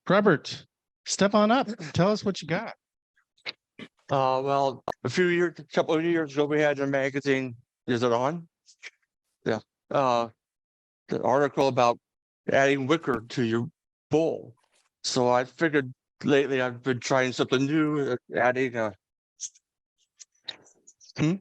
Robert, step on up. Tell us what you got. Well, a couple of years ago, we had a magazine. Is it on? Yeah. Uh, the article about adding wicker to your bowl. So I figured lately I've been trying something new, adding hmm?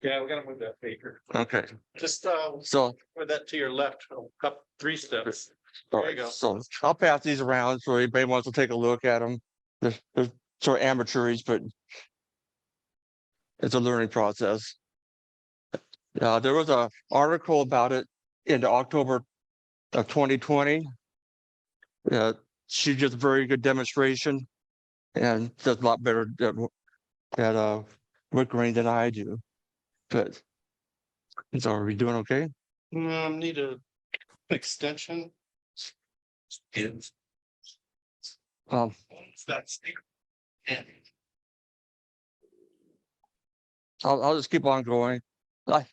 Yeah, we gotta move that paper. Okay. Just So, move that to your left, up 3 steps. all There right. you go. So I'll pass these around so anybody wants to take a look at them. They're sort of amateurish, but it's a learning process. There was a article about it in October of 2020. She did a very good demonstration and does a lot better at wickering than I do. But so are we doing okay? Need a extension. Um, That's I'll just keep on going. I,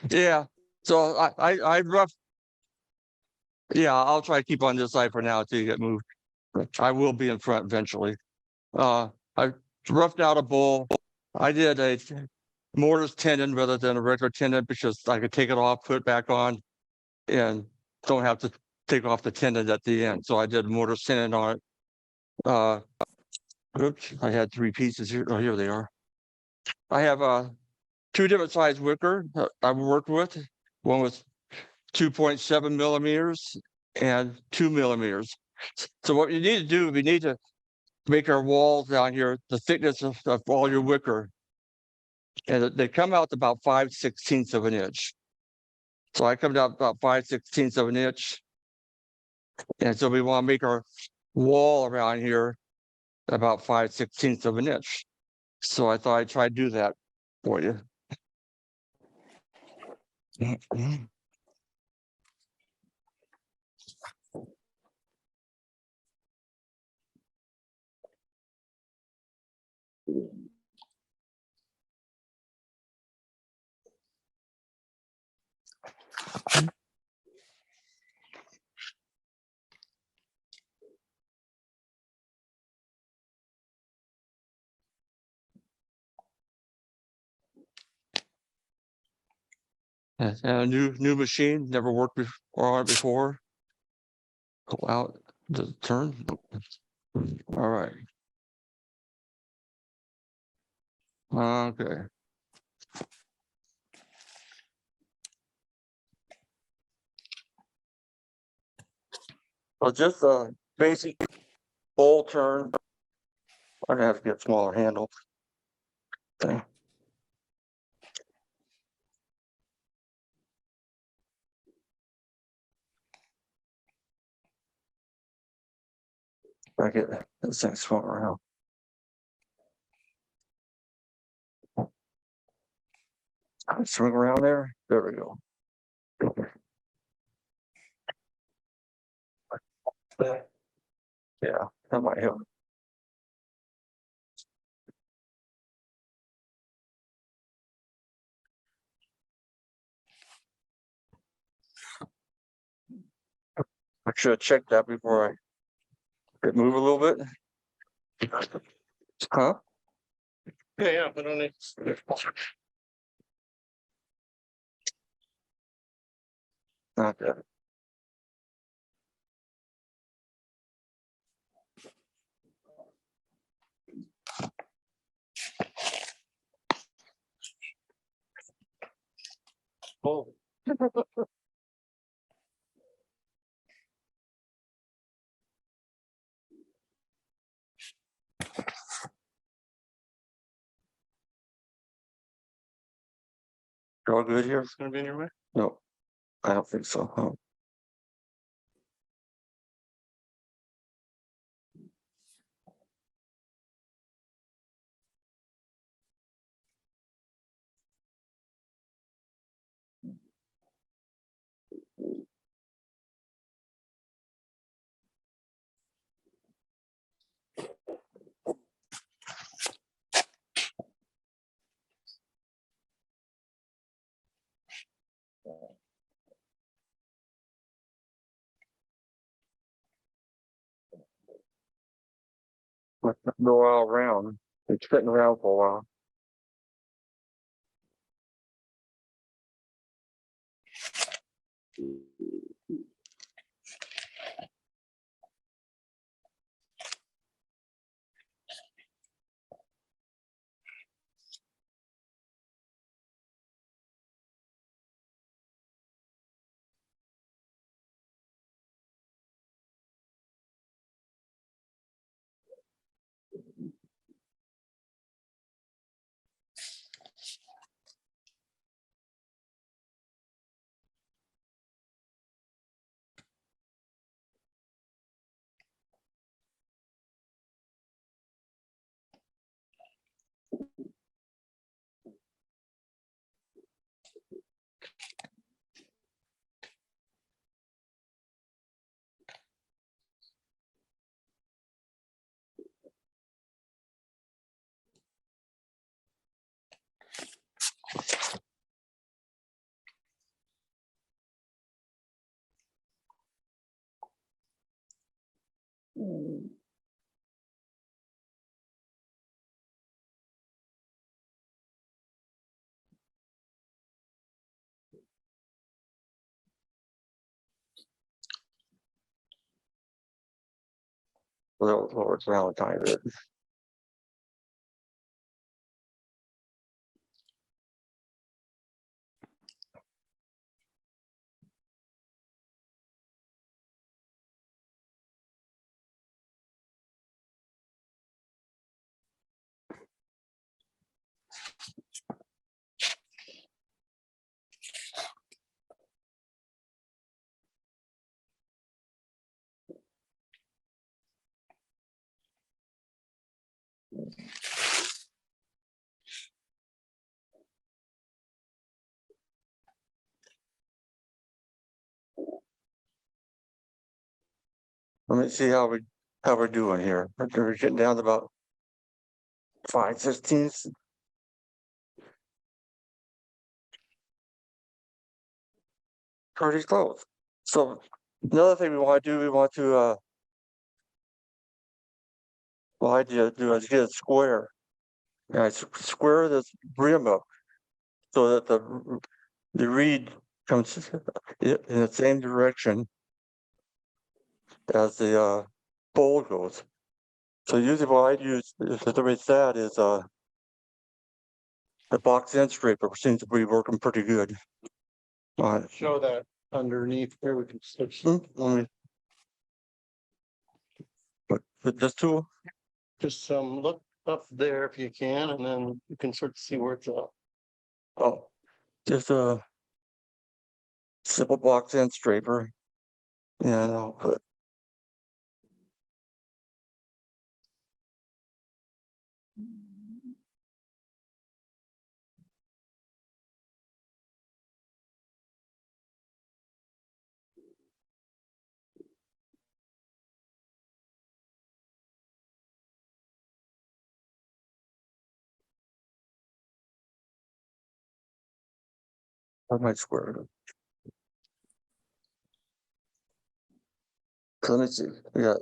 yeah. So I rough. Yeah, I'll try to keep on this side for now until you get moved. I will be in front eventually. I roughed out a bowl. I did a mortise tenon rather than a regular tenon because I could take it off, put it back on, and don't have to take off the tenon at the end. So I did mortise tenon on it. Oops, I had 3 pieces here. Oh, here they are. I have 2 different size wicker I've worked with. One was 2.7 millimeters and 2 millimeters. So what you need to do, we need to make our walls down here the thickness of all your wicker. And they come out to about 5/16 of an inch. So I come down about 5/16 of an inch. And so we want to make our wall around here about 5/16 of an inch. So I thought I'd try to do that for you. And a new machine, never worked on it before. Go out, the turn. All right. Okay. Well, just a basic bowl turn. I'm gonna have to get smaller handles. Okay. I get this thing swung around. Swing around there. There we go. Yeah, that might help. I should have checked that before I move a little bit. Huh? yeah, but only Not that. oh. All good here? It's gonna be in your way. No, I don't think so. Oh. Go all around. It's sitting around for a while. Well, it's Valentine's. Let me see how we're doing here. We're getting down to about 5/16. Pretty close. So another thing we want to do, we want to well, I did do is get a square. And I square this rim up so that the reed comes in the same direction as the bowl goes. So usually what I use to raise that is the box end scraper seems to be working pretty good. Show that underneath where we can switch. Let me put this tool. Just look up there if you can, and then you can sort of see where it's at. Oh, just a simple box end scraper. And I'll put my square. So let me see. We got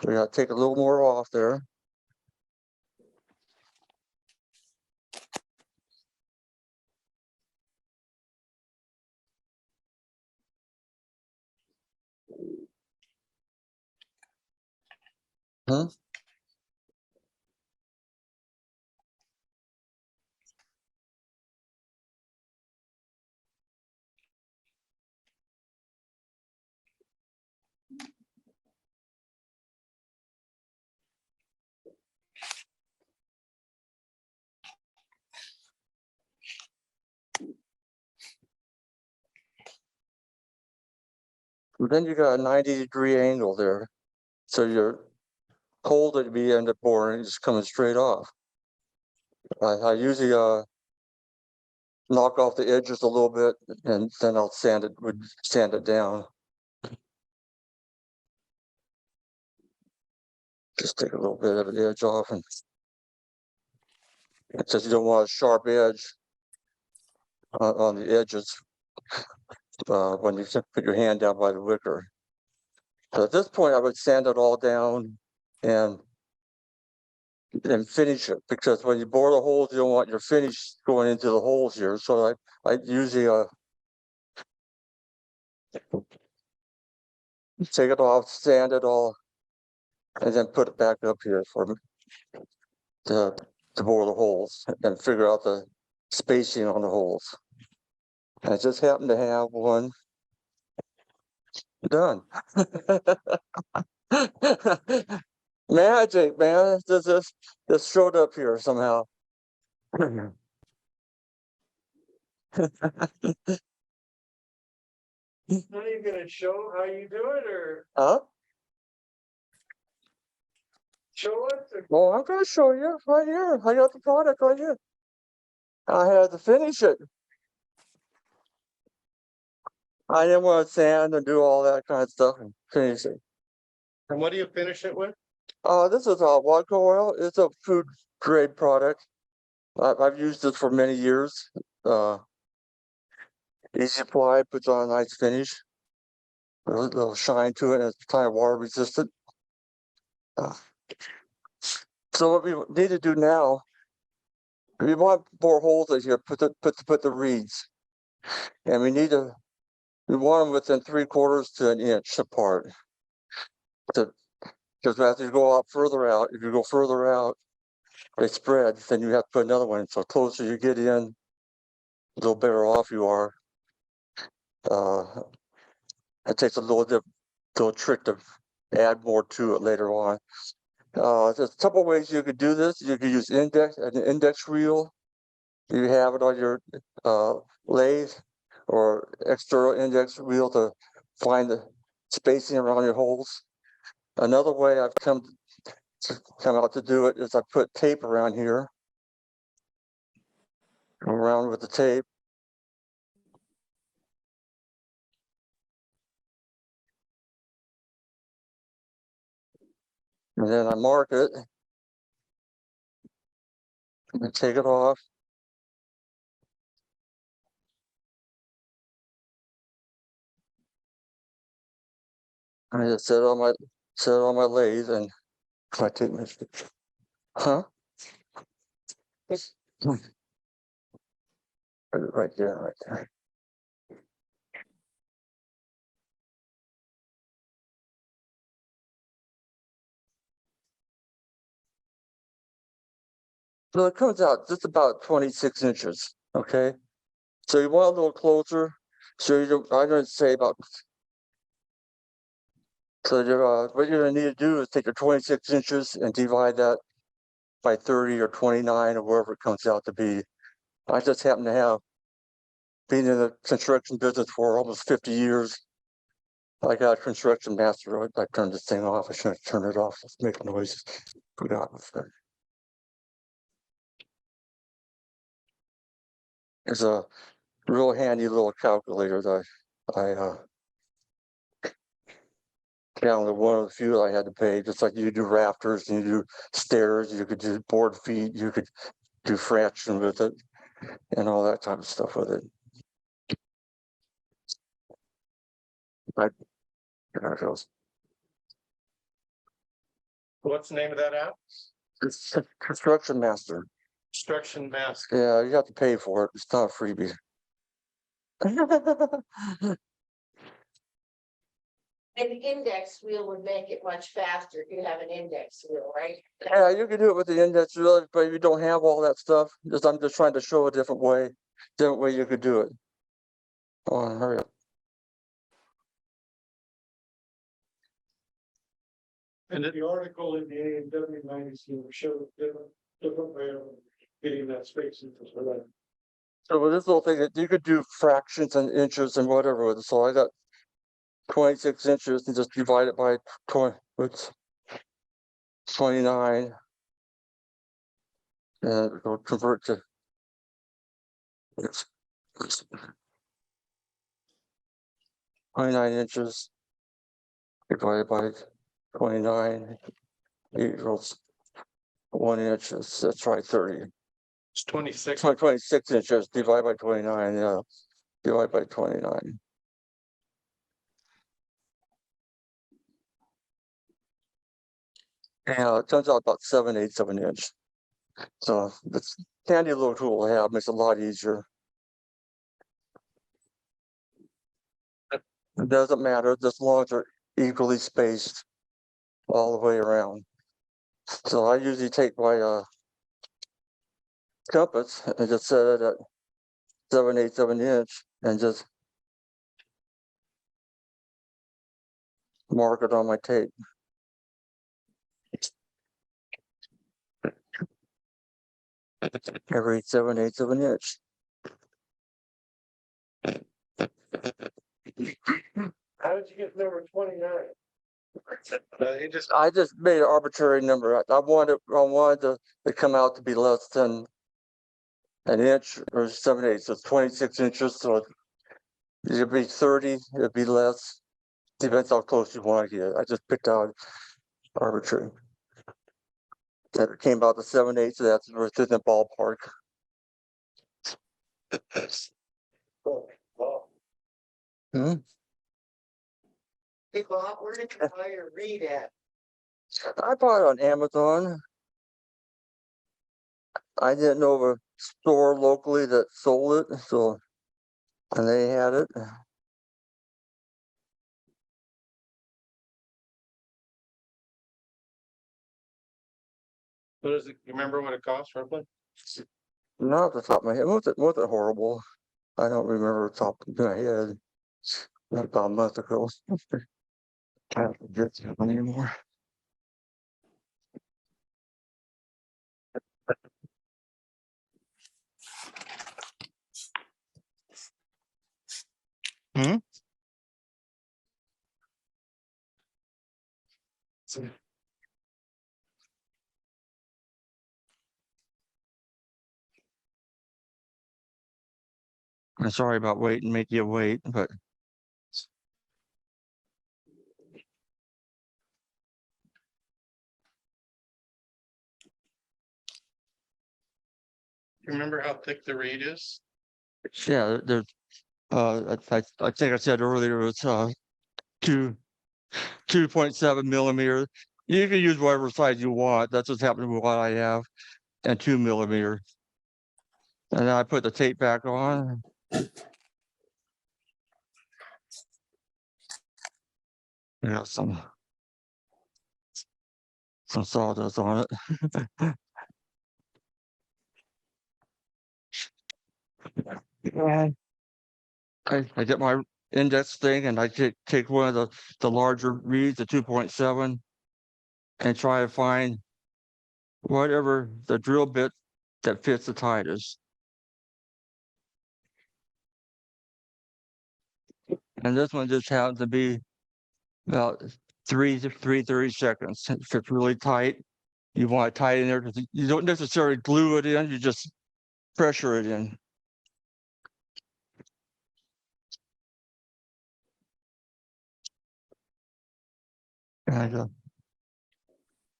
to take a little more off there. Huh? Then you got a 90-degree angle there. So your hole that we end up boring is coming straight off. I usually knock off the edges a little bit and then I'll sand it down. Just take a little bit of the edge off, and since you don't want a sharp edge on the edges when you put your hand down by the wicker. So at this point I would sand it all down and finish it, because when you bore the holes, you don't want your finish going into the holes here. So I usually take it off, sand it all, and then put it back up here for me to bore the holes and figure out the spacing on the holes. I just happen to have one done. Magic, man. This showed up here somehow. Are you gonna show how you do it or Huh? show us? Well, I'm gonna show you right here. I got the product right here. I had to finish it. I didn't want to sand and do all that kind of stuff and finish it. And what do you finish it with? This is a vodka oil. It's a food grade product. I've used this for many years. Easy apply, puts on a nice finish. A little shine to it, and it's kind of water resistant. So what we need to do now, we want to bore holes in here, put the reeds, and we want them within 3/4 to an inch apart. Because as you go out further out, if you go further out, they spread. Then you have to put another one. So the closer you get in, a little better off you are. It takes a little trick to add more to it later on. There's a couple ways you could do this. You could use an index reel. You have it on your lathe or external index reel to find the spacing around your holes. Another way I've come out to do it is I put tape around here, around with the tape. And then I mark it and take it off. I just set it on my lathe, and I take my huh? Right there. So it comes out just about 26 inches. Okay. So you want a little closer. So I'm going to say about. So what you're going to need to do is take your 26 inches and divide that by 30 or 29 or wherever it comes out to be. I just happen to have been in the construction business for almost 50 years. I got a construction master. I turned this thing off. I shouldn't have turned it off. It's making noises. Forgot what's that. There's a real handy little calculator that I found, one of the few I had to pay. Just like you do rafters and you do stairs, you could do board feet, you could do fraction with it, and all that type of stuff with it. There it goes. What's the name of that app? It's Construction Master. Construction Mask. Yeah, you have to pay for it. It's not a freebie. An index wheel would make it much faster if you have an index wheel, right? Yeah, you can do it with the index really, but you don't have all that stuff. I'm just trying to show a different way you could do it. Come on, hurry up. And the article in the A&W magazine showed different way of getting that space into the. So with this little thing, you could do fractions and inches and whatever with it. So I got 26 inches and just divide it by 29. And it'll convert to it's 29 inches divided by 29 equals 1 inch. That's right, 30. It's 26. 26 inches divided by 29. Yeah, divided by 29. And it turns out about 7/8 of an inch. So it's a handy little tool to have, makes it a lot easier. It doesn't matter as long as they're equally spaced all the way around. So I usually take my compass and just set it at 7/8 of an inch and just mark it on my tape. Every 7/8 of an inch. How did you get number 29? I just made an arbitrary number. I wanted to come out to be less than an inch or 7/8. So it's 26 inches. So it'd be 30. It'd be less. Depends how close you want to get. I just picked out arbitrary. That it came out to 7/8. So that's within the ballpark. Oh, Hmm? Hey Bob, where did you buy your reed at? I bought it on Amazon. I didn't know of a store locally that sold it, so and they had it. What is it? You remember what it cost roughly? Not off the top of my head. Wasn't horrible. I don't remember the top of my head. Not about a month ago. I don't forget that one anymore. Hmm? I'm sorry about waiting, make you wait, but You remember how thick the reed is? yeah, there's I think I said earlier it's two 2.7 millimeters. You can use whatever size you want. That's what's happening with what I have, and 2 millimeters. And then I put the tape back on. Yeah, some sawdust on it. Yeah. I get my index thing and I take one of the larger reeds, the 2.7, and try to find whatever the drill bit that fits the tightest. And this one just happens to be about 30 seconds. If it's really tight, you want it tight in there because you don't necessarily glue it in, you just pressure it in. And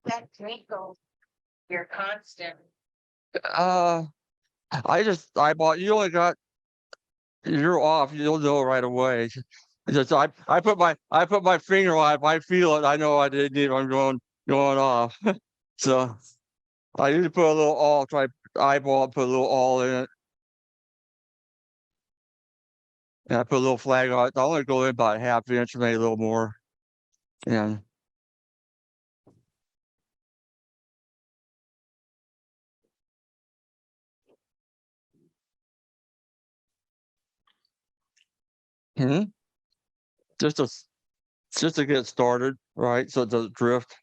That twinkle, you're constant. uh, I just eyeball. You're off. You'll know right away. Just I put my finger on it. If I feel it, I know I didn't even. I'm going off. So I usually put a little all. Try eyeball. Put a little all in it. And I put a little flag on it. I only go in about a half inch, maybe a little more. And hmm, just to just to get started, right? So it doesn't drift.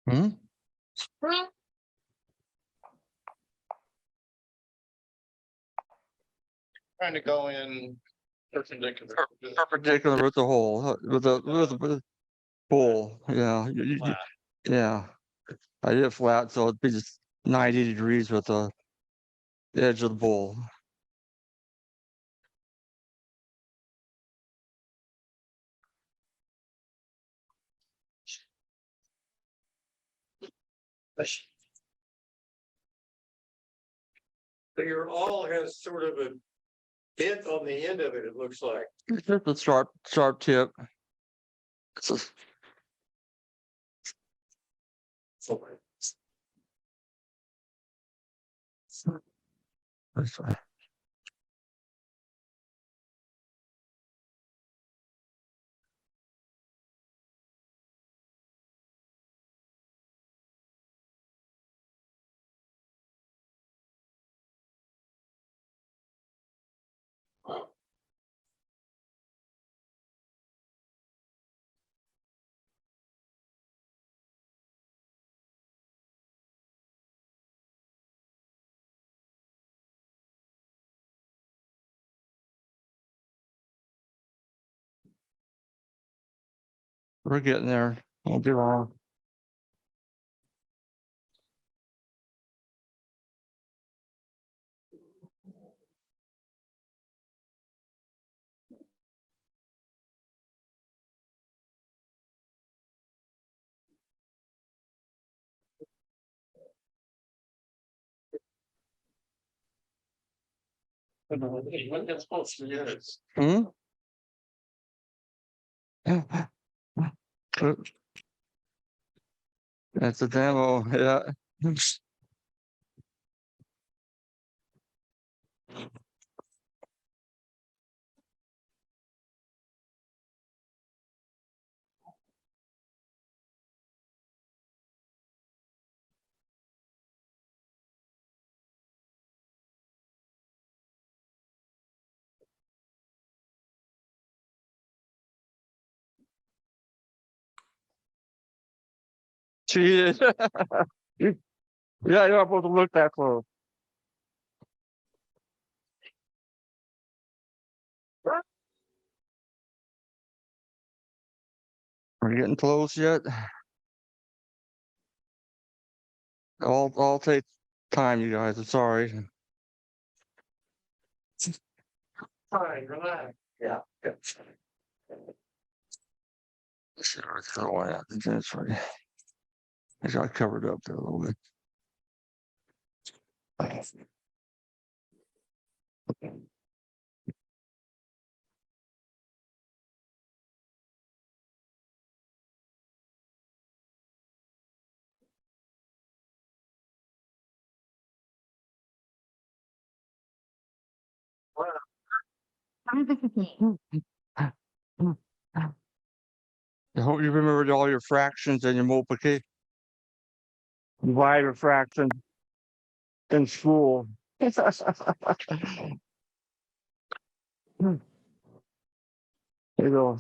Hmm? Trying to go in perpendicular. Perpendicular with the hole, with the hole, yeah, yeah. I did it flat, so it'd be just 90 degrees with the edge of the bowl. So your awl has sort of a bit on the end of it, it looks like. It's just a sharp tip. It's a- that's right. We're getting there. Won't be long. What that's supposed to use. Hmm? That's a demo, yeah. Cheated. Yeah, you're not supposed to look that close. Are you getting close yet? I'll take time, you guys. I'm sorry. Fine, relax. Yeah. Sure, it's going out. That's right. I got covered up there a little bit. I hope you remembered all your fractions and your multiplication. Divide fraction in school. You know,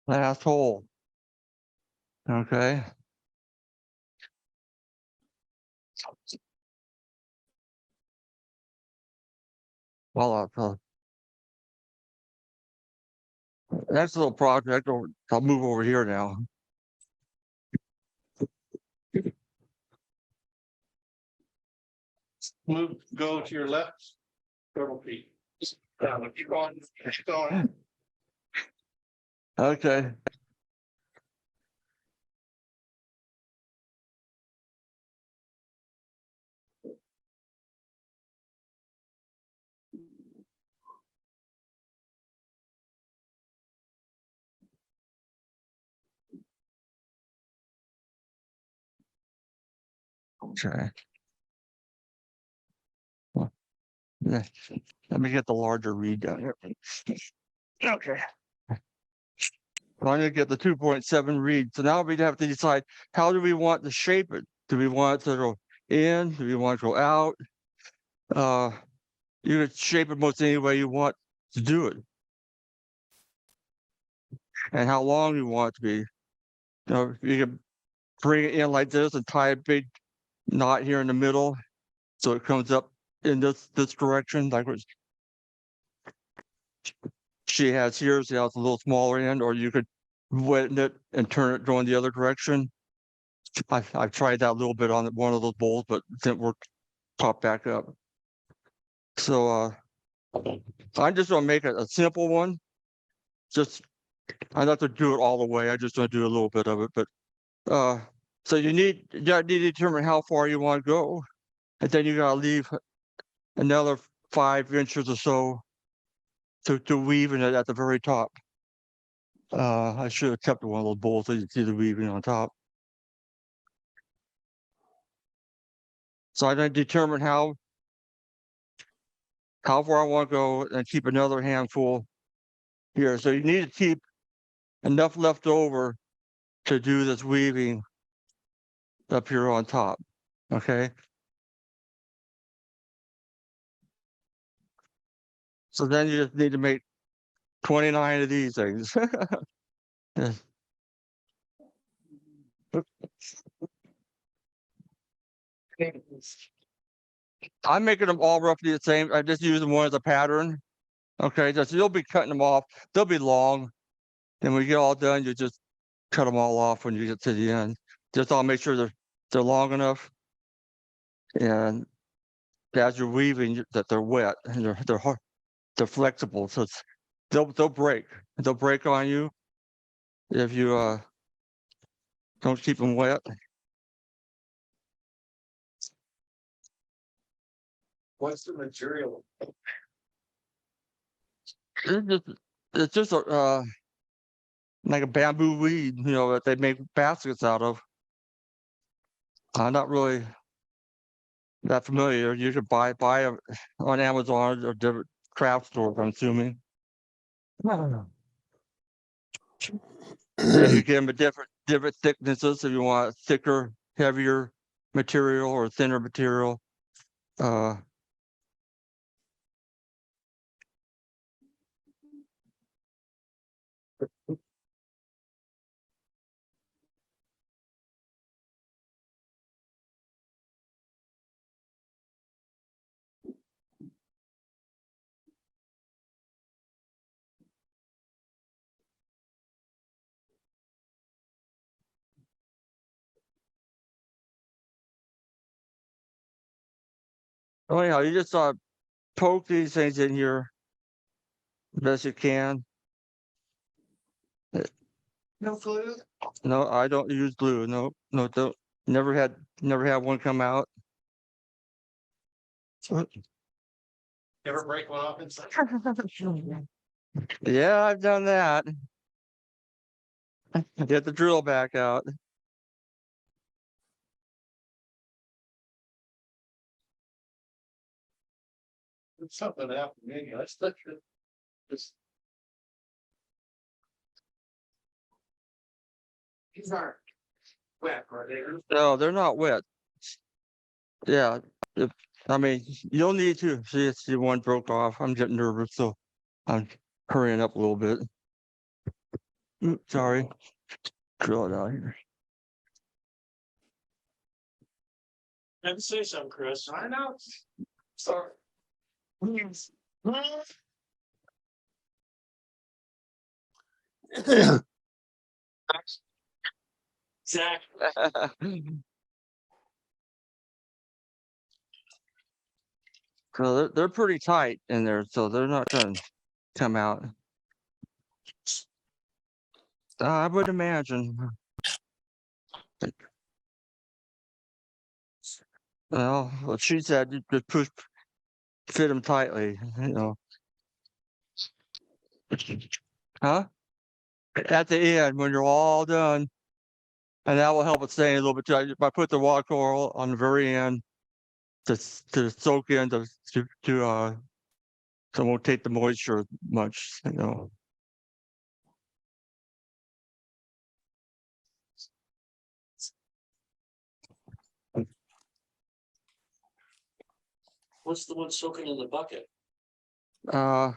last hole. Okay. Well, that's a little project. I'll move over here now. Move, go to your left. Total feet. Keep going, keep going. Okay. Okay. Well, Let me get the larger read down here. Okay. Well, I'm gonna get the 2.7 read. So now we have to decide, how do we want to shape it? Do we want it to go in? Do we want to go out? You can shape it most any way you want to do it. And how long you want it to be. You can bring it in like this and tie a big knot here in the middle, so it comes up in this direction, like what she has here. So it's a little smaller end, or you could wet it and turn it going the other direction. I've tried that a little bit on one of those bowls, but it didn't work. Pop back up. So I'm just gonna make it a simple one. Just I don't have to do it all the way. I just want to do a little bit of it. But so you need to determine how far you want to go, and then you gotta leave another 5 inches or so to weave in it at the very top. I should have kept one of those bowls so you can see the weaving on top. So I then determine how far I want to go and keep another handful here. So you need to keep enough left over to do this weaving up here on top. Okay. So then you just need to make 29 of these things. Yeah. I'm making them all roughly the same. I just use them one as a pattern. Okay, just you'll be cutting them off. They'll be long. Then when you get all done, you just cut them all off when you get to the end. Just I'll make sure they're long enough, and as you're weaving, that they're wet and they're hard, they're flexible, so they'll break. They'll break on you if you don't keep them wet. What's the material? It's just, it's just a like a bamboo weed, that they make baskets out of. I'm not really that familiar. You could buy them on Amazon or different craft stores, I'm assuming. And you get them at different thicknesses if you want thicker, heavier material or thinner material. Uh, anyhow, you just poke these things in here best you can. No glue? No, I don't use glue. No, no, don't. Never had one come out. Ever break one off inside? Yeah, I've done that. Get the drill back out. Something happened, maybe, that's the truth. These aren't wet, are they? No, they're not wet. Yeah, I mean, you'll need to see one broke off. I'm getting nervous, so I'm hurrying up a little bit. Sorry. Drill it out here. Didn't say something, Chris. I know. Sorry. Zach. So they're pretty tight in there, so they're not gonna come out. I would imagine. Well, what she said, you just fit them tightly, Huh? At the end, when you're all done, And that will help it stay a little bit. I put the rock coral on the very end to soak in so it won't take the moisture much, you know. What's the one soaking in the bucket? Uh,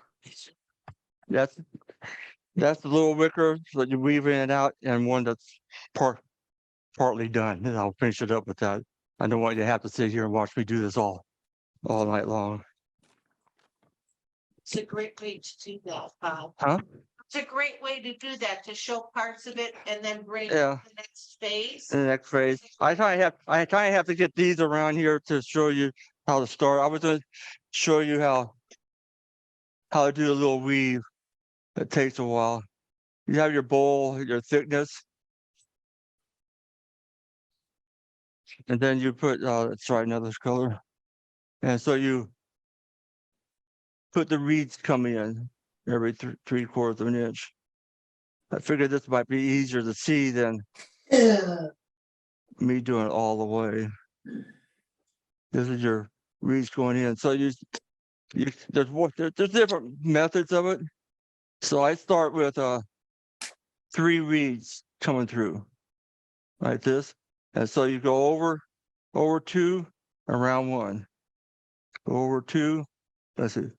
that's the little wicker that you weave in and out, and one that's partly done. And I'll finish it up with that. I don't want you to have to sit here and watch me do this all night long. It's a great way to do that, Huh? It's a great way to do that, to show parts of it and then bring Yeah. the next phase. In the next phase, I kind of have to get these around here to show you how to start. I was going to show you how to do a little weave. It takes a while. You have your bowl, your thickness, and then you put let's try another color. And so you put the reeds coming in every 3/4 of an inch. I figured this might be easier to see than me doing it all the way. This is your reeds going in. So there's different methods of it. So I start with 3 reeds coming through like this. And so you go over 2, around 1. Over 2, let's see.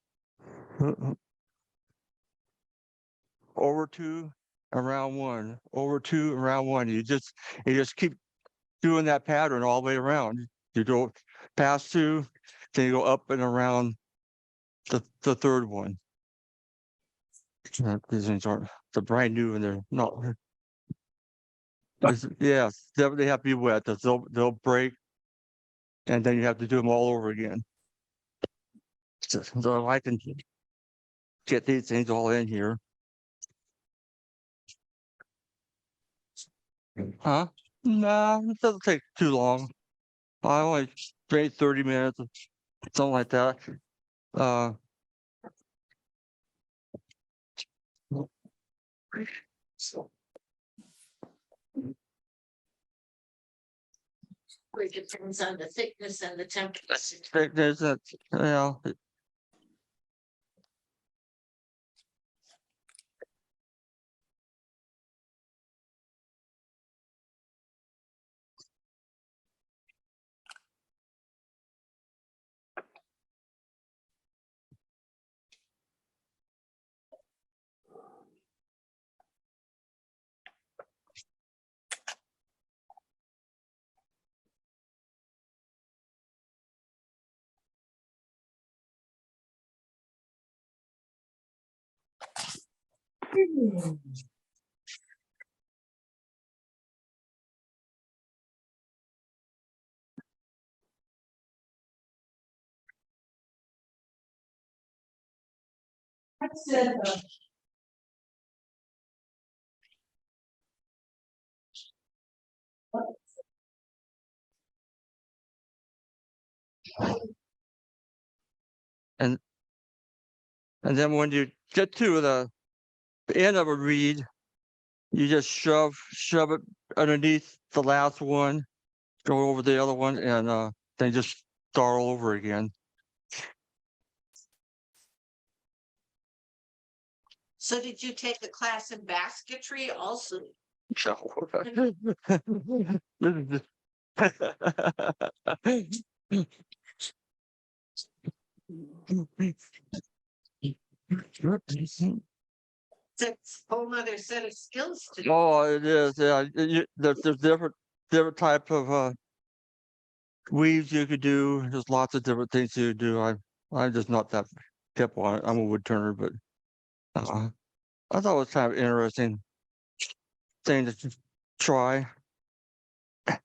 Over 2, around 1. Over 2, around 1. You just keep doing that pattern all the way around. You go past 2, then you go up and around the third one. These things aren't, they're brand new and they're not. Yes, they have to be wet. They'll break, and then you have to do them all over again. So I can get these things all in here. Huh? Nah, it doesn't take too long. I only spend 30 minutes, something like that. It depends on the thickness and the temperature. There's that, yeah. And then when you get to the end of a reed, you just shove it underneath the last one, go over the other one, and then just start all over again. So did you take a class in basketry also? So this is just It's a whole other set of skills to. Oh, it is. Yeah, there's different type of weaves you could do. There's lots of different things you could do. I'm just not that hip on it. I'm a wood turner, but I thought it was kind of interesting thing to try. I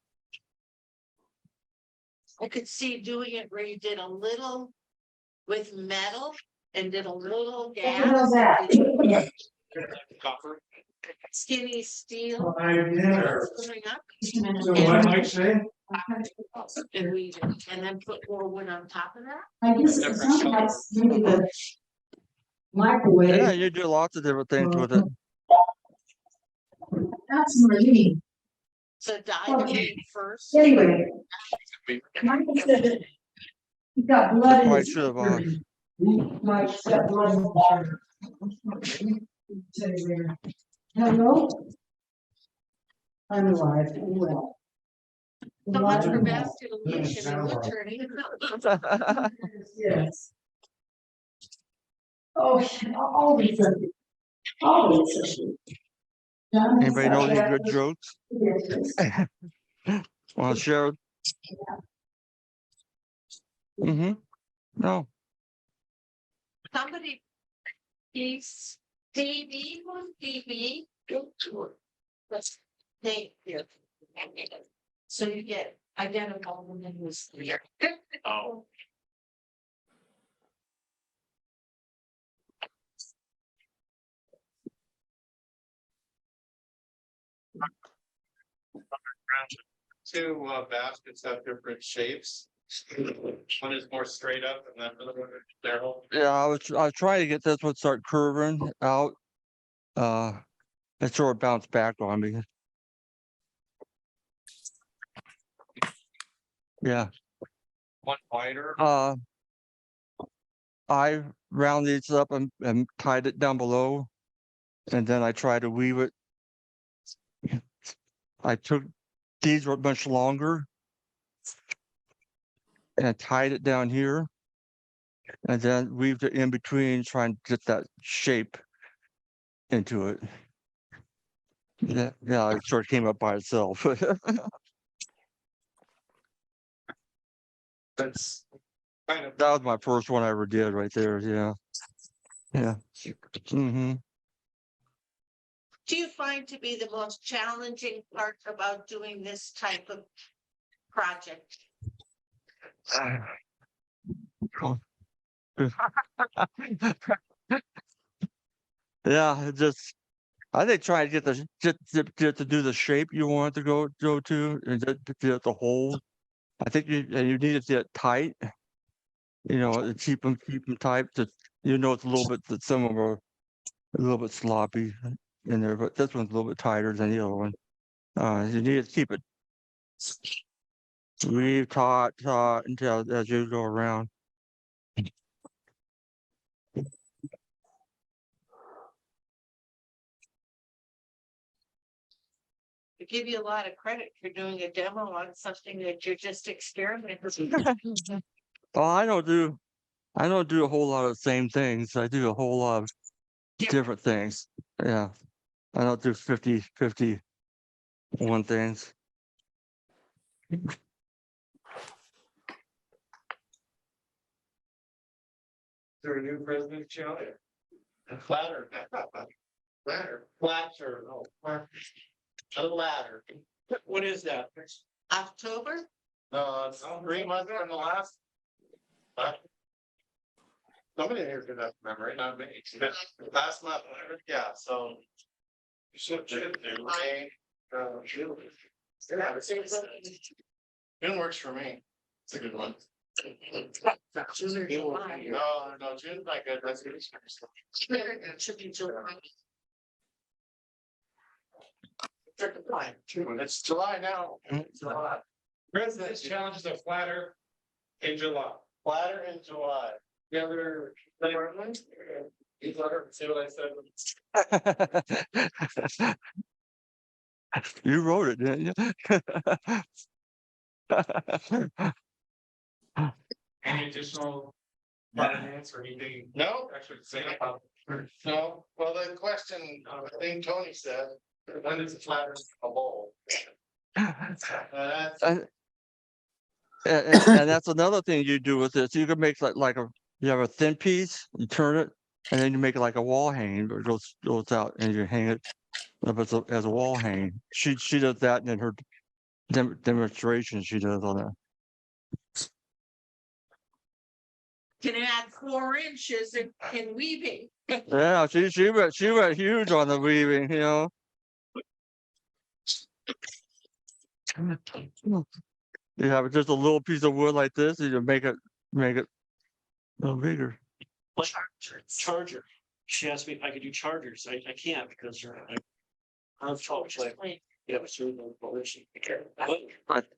could see doing it where you did a little with metal and did a little gas. Copper. Skinny steel. I never. Coming up. So what Mike say? And then put more wood on top of that. I guess it sounds like maybe the microwave. Yeah, you do lots of different things with it. That's Marlene. So diamond first. Anyway. Michael said that he's got blood in Probably his. should have, Mike's got blood in his shirt. Hello? I'm alive and well. So much for Alive and well. vascular lesion and wood turning. Yes. Oh, all these subjects. All these subjects. anybody know any good jokes? Yes. Want to share? Mm-hmm. No. Somebody, he's TV, who's TV? Go to it. Let's thank you. So you get identical when it was there. Oh. Two baskets have different shapes. One is more straight up and then the other one is narrow. Yeah, I was trying to get this one to start curving out. It sort of bounced back on me. Yeah. One wider. I round these up and tied it down below. And then I tried to weave it. I took, these were much longer. And tied it down here. And then weaved it in between, trying to get that shape into it. Yeah, it sort of came up by itself. That's kind of That was my first one I ever did right there. Yeah. Yeah. Mm-hmm. Do you find to be the most challenging part about doing this type of project? Yeah, it just I think trying to get the to do the shape you want to go to and to get the hole. I think you need to get tight. You know, to keep them tight. To it's a little bit that some of them are a little bit sloppy in there, but this one's a little bit tighter than the other one. You need to keep it really taut until as you go around. I give you a lot of credit for doing a demo on something that you're just experimenting. Oh, I don't do a whole lot of the same things. I do a whole lot of different things. Yeah. I don't do 50 one things. Is there a new president, Joe? Flatter. Flatter. Flatter. Oh, a ladder. What is that? October? No, it's 3 months from the last. Somebody here could have memory, not me. Last month, yeah, so. You should do. June. Yeah, June works for me. It's a good one. June or July. No, June's not good. That's good. It should be July. It's July now. July. President's challenges are flatter in July. Flatter in July. The other. See what I said? You wrote it, didn't you? Any additional comments or anything? No, actually say about. No, well, the question, I think Tony said, when is it flatter a bowl? And that's another thing you do with this. You can make you have a thin piece, you turn it, and then you make it like a wall hanging, but it goes out and you hang it up as a wall hang. She does that, and in her demonstration she does on that. Can add 4 inches in weaving. Yeah, she went huge on the weaving, You have just a little piece of wood like this, and you make it a little bigger. Like charger. She asked me if I could do chargers. I can't because I have trouble. You have a certain pollution.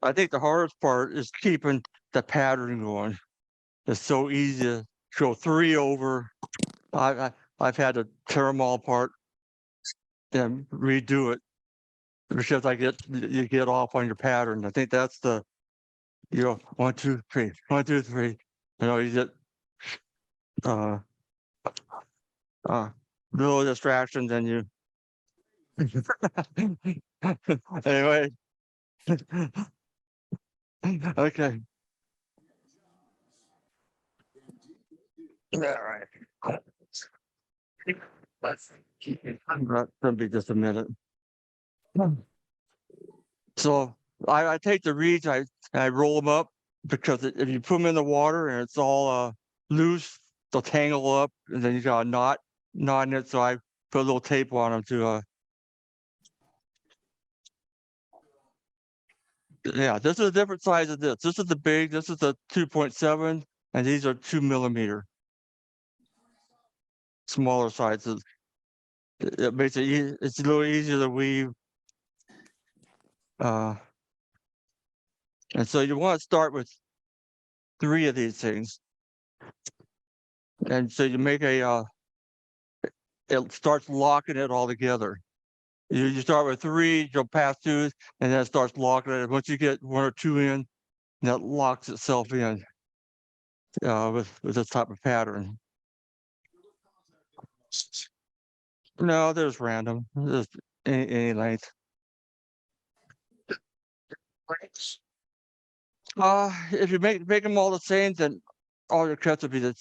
I think the hardest part is keeping the pattern going. It's so easy to go 3 over. I've had to tear them all apart and redo it because you get off on your pattern. I think that's the, 1, 2, 3, 1, 2, 3. You get uh little distractions and you anyway. Okay. All right. That's gonna be just a minute. So I take the reeds, I roll them up because if you put them in the water and it's all loose, they'll tangle up and then you got a knot in it. So I put a little tape on them to yeah, this is a different size of this. This is the big, this is the 2.7, and these are 2 millimeter. Smaller sizes. It makes it's a little easier to weave. And so you want to start with 3 of these things. And so you make it starts locking it all together. You start with 3, you'll pass 2, and then it starts locking it. Once you get 1 or 2 in, that locks itself in with this type of pattern. No, there's random. There's any length. If you make them all the same, then all your cuts will be in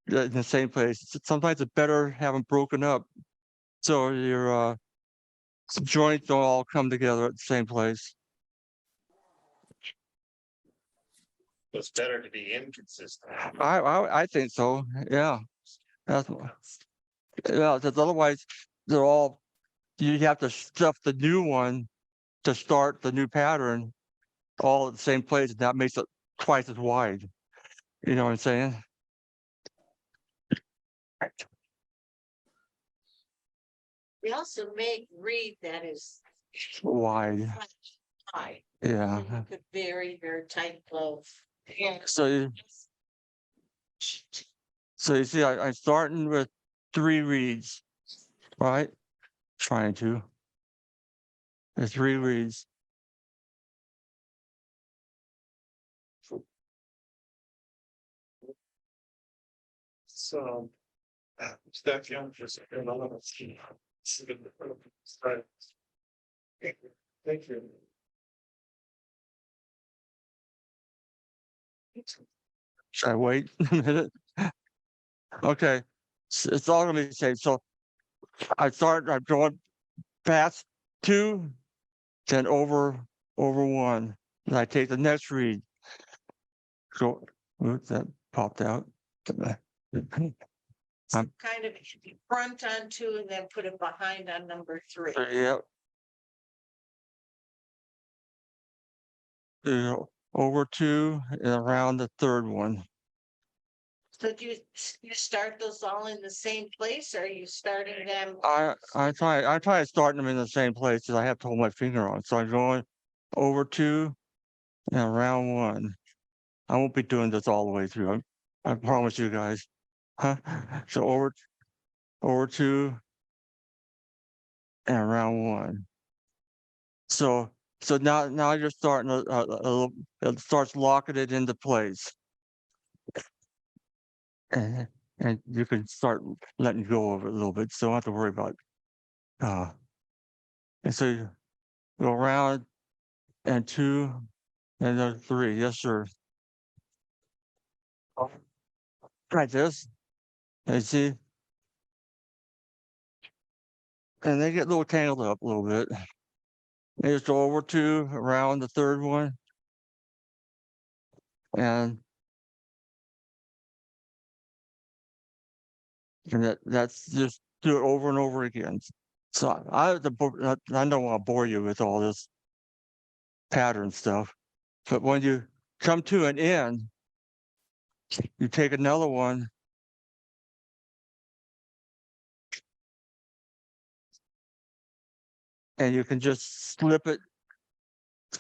the same place. Sometimes it's better have them broken up, so your joints don't all come together at the same place. It's better to be inconsistent. I think so. Yeah, that's yeah. Because otherwise, they're all you have to stuff the new one to start the new pattern all at the same place, and that makes it twice as wide. You know what I'm saying? We also make reed that is Wide. high. Yeah. You could very tight glove. Yeah. So you see, I'm starting with 3 reeds, right? Trying to. There's 3 reeds. So. Steph Young just. Thank you. Should I wait a minute? Okay, it's all gonna be the same. So I'm going past 2, then over 1. And I take the next reed. So, oops, that popped out. Kind of front on 2 and then put it behind on number 3. Yep. Over 2 and around the 3rd one. So do you start those all in the same place, or are you starting them? I try starting them in the same place because I have to hold my finger on. So I'm going over 2 and around 1. I won't be doing this all the way through. I promise you guys. Huh? So over 2 and around 1. So now you're starting it starts locking it into place. And you can start letting go of it a little bit, so don't have to worry about and so you go around and 2 and then 3. Yes, sir. Like this. And see, and they get a little tangled up a little bit. And just go over 2 around the 3rd one. And that's just do it over and over again. So I don't want to bore you with all this pattern stuff, but when you come to an end, you take another one and you can just slip it.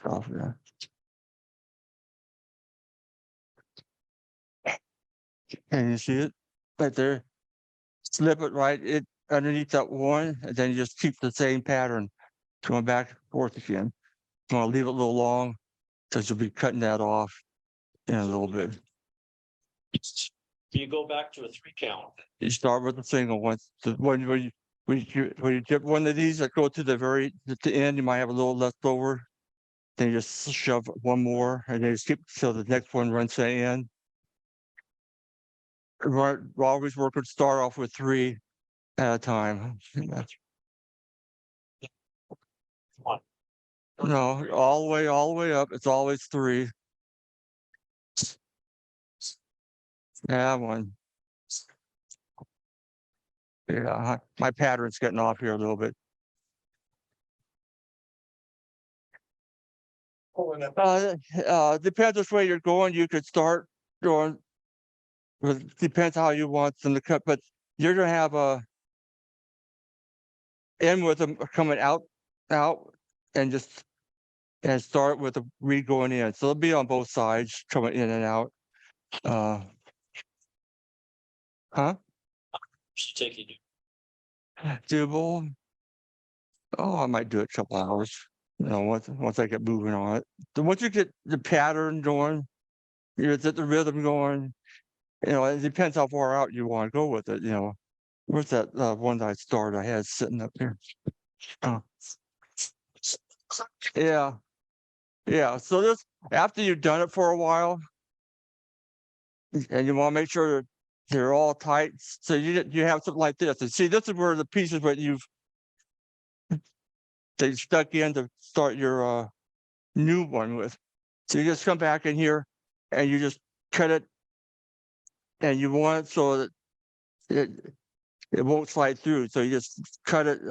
Oh, yeah. Can you see it right there? Slip it right it underneath that one, and then you just keep the same pattern going back and forth again. You want to leave it a little long because you'll be cutting that off in a little bit. You go back to a 3 count. You start with the single one. The one when you dip one of these that go to the end, you might have a little left over. Then you just shove one more, and then you skip so the next one runs to the end. We're always working start off with 3 at a time. One. No, all the way up. It's always 3. Yeah, one. Yeah, my pattern's getting off here a little bit. Depends which way you're going. You could start going. It depends how you want them to cut, but you're gonna have a end with them coming out, and just and start with the reed going in. So it'll be on both sides, coming in and out. Huh? Should take you. Doable. Oh, I might do it a couple hours. Once I get moving on it. Then once you get the pattern going, you get the rhythm going. It depends how far out you want to go with it. Where's that one that I started? I had sitting up there. Oh. Yeah, yeah. So this after you've done it for a while, and you want to make sure they're all tight. So you have something like this. And see, this is where the pieces that they stuck in to start your new one with. So you just come back in here and you just cut it, and you want it so that it won't slide through. So you just cut it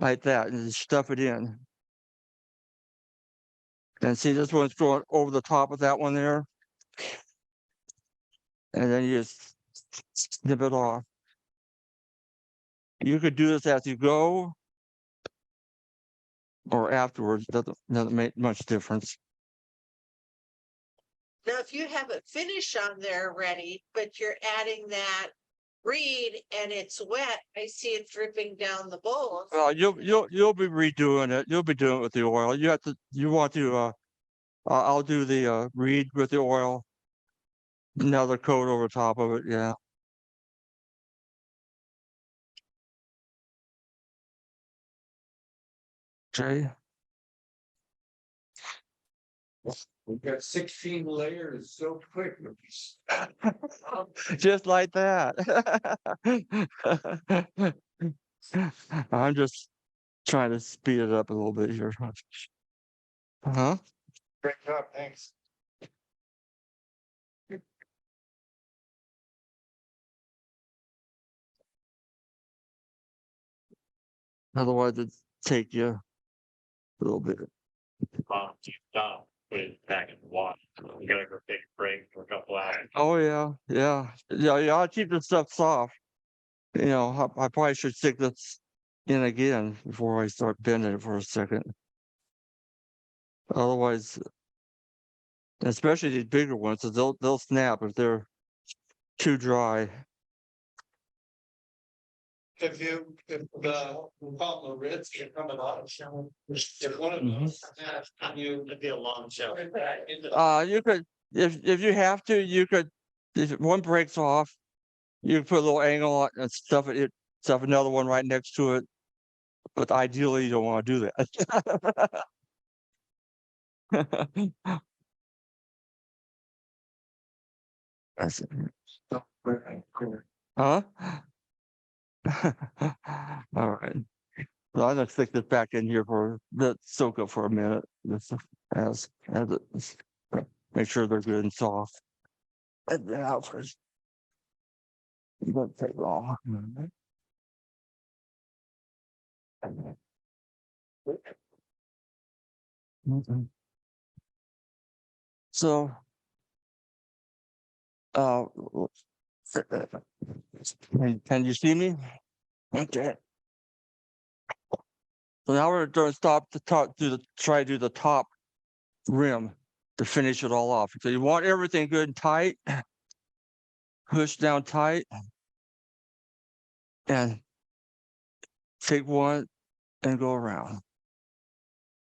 like that and just stuff it in. And see, this one's going over the top of that one there. And then you just snip it off. You could do this as you go or afterwards. Doesn't make much difference. Now, if you have it finished on there ready, but you're adding that reed and it's wet, I see it dripping down the bowl. Well, you'll be redoing it. You'll be doing it with the oil. You want to I'll do the reed with the oil. Another coat over top of it, yeah. Okay. We got 16 layers so quick. Just like that. I'm just trying to speed it up a little bit here. Huh? Great job, thanks. Otherwise it'd take you a little bit. You stop, put it back in the water. You gotta go take a break for a couple hours. Oh yeah, yeah. Yeah, I'll keep this stuff soft. I probably should stick this in again before I start bending it for a second. Otherwise, especially these bigger ones, so they'll snap if they're too dry. If we call them the Reds, you're coming on. If one of those, it'd be a long show. You could if you have to, you could if one breaks off, you could put a little angle on it and stuff another one right next to it. But ideally you don't want to do that. That's it. Huh? All right. So I'm gonna stick this back in here for soak up for a minute. This as it make sure they're good and soft. And then out first. It won't take long. So uh can you see me? Okay. So now we're gonna stop the top, try to do the top rim to finish it all off. So you want everything good and tight, push down tight, and take one and go around.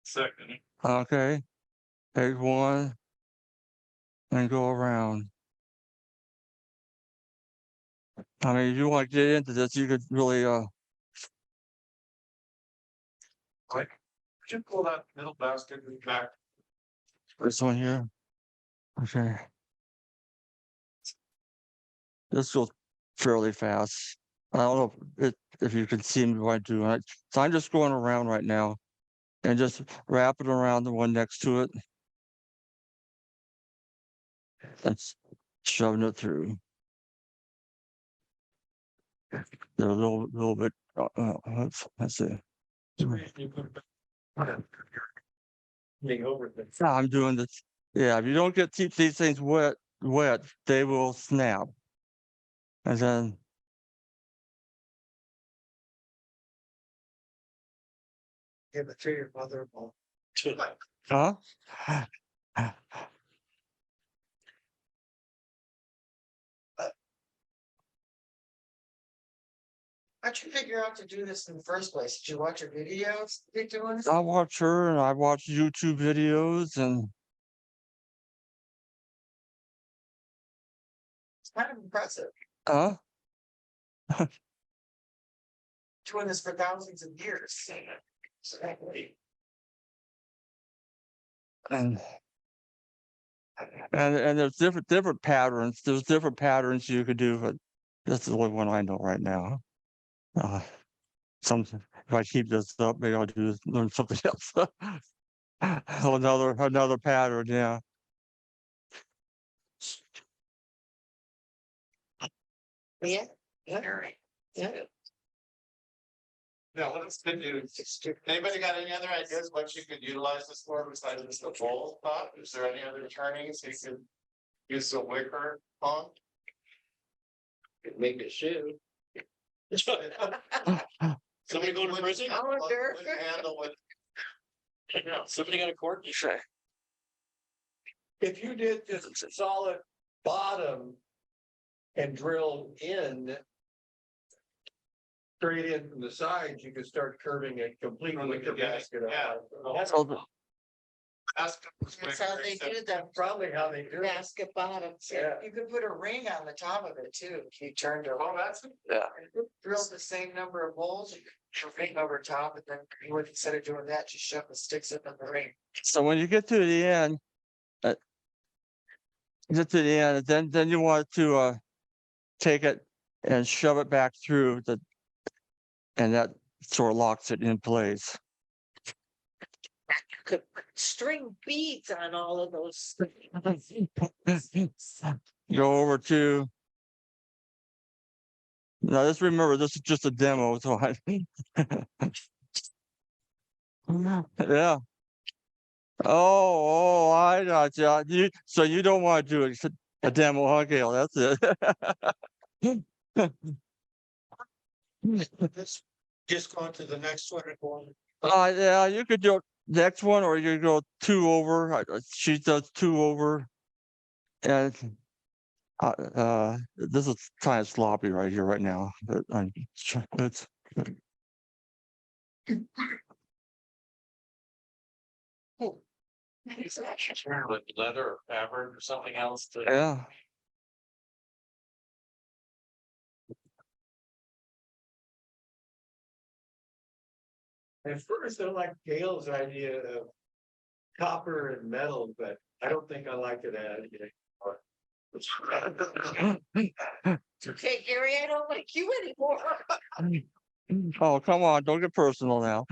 Second. Okay, take one and go around. I mean, if you want to get into this, you could really, Could you pull that middle basket back? this one here. Okay. This goes fairly fast. I don't know if you can see me while I'm doing it. So I'm just going around right now and just wrapping around the one next to it. That's shoving it through. A little bit. Let's see. Being over the. Yeah, I'm doing this. Yeah, if you don't keep these things wet, they will snap. And then Give it to your mother-in-law. huh? How'd you figure out to do this in the first place? Did you watch your videos? You're doing this? I watch her and I watch YouTube videos and It's kind of impressive. huh? Doing this for thousands of years. And and there's different patterns. There's different patterns you could do, but this is the only one I know right now. If I keep this up, maybe I'll learn something else. Another pattern, yeah. Yeah. Yeah. Yeah. Yeah, what else could you, anybody got any other ideas what you could utilize this for besides just a bowl top? Is there any other turnings you could use the wicker on? Could make a shoe. Somebody going to prison? I wonder. Handle with. Yeah, somebody got a court? If you did just a solid bottom and drill in. Straight in from the sides, you could start curving it completely with the basket. Yeah. That's So the- That's how they do them. probably how they do it. Basket bottoms. Yeah. You could put a ring on the top of it too, if you turned it. Oh, that's. Drill the same number of holes, you could put a ring over top, and then you would, instead of doing that, just shove the sticks up in the ring. So when you get to the end, then you want to take it and shove it back through and that sort of locks it in place. You could put string beads on all of those. Go over to. Now just remember, this is just a demo, so yeah. Oh, I got you. So you don't want to do it, a demo, okay, well, that's it. Just go on to the next one. Yeah, you could do next one, or you could go 2 over. She does 2 over, and this is kind of sloppy right here, right now. But it's With leather or fabric or something else to. yeah. At first, I like Gail's idea of copper and metal, but I don't think I like it as. Okay, Gary, I don't like you anymore. Oh, come on, don't get personal now.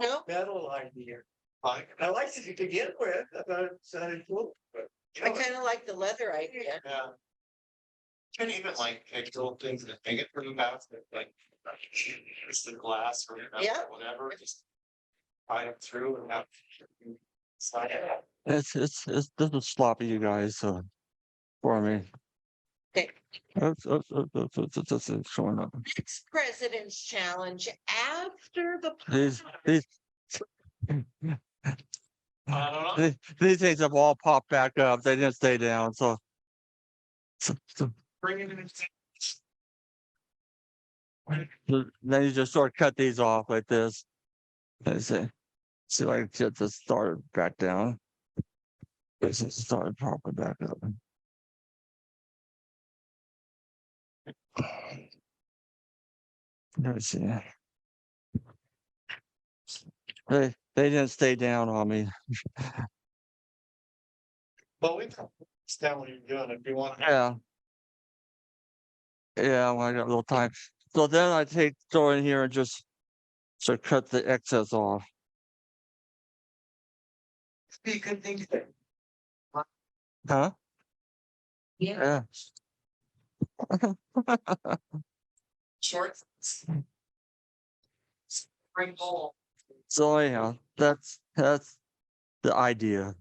No, Metal idea. I liked it to begin with. I thought it sounded cool, but. I kind of like the leather idea. Yeah. Can even like take little things and make it pretty fast, like it's the glass or Yeah. whatever, just. Tie it through and have. Slide it. This is sloppy, you guys, for me. Okay. It's showing up. Next President's Challenge after the. These, I don't know. these things have all popped back up. They didn't stay down, so. Bring it in. Then you just sort of cut these off like this. Let's see. See if I can get this started back down. This is started properly back up. Let's see. They didn't stay down on me. But we can understand what you're doing if you want. Yeah. Yeah, when I got a little time. So then I throw in here and just sort of cut the excess off. Be a good thing. Huh? Yeah. Yeah. Short. Spring hole. So anyhow, that's the idea.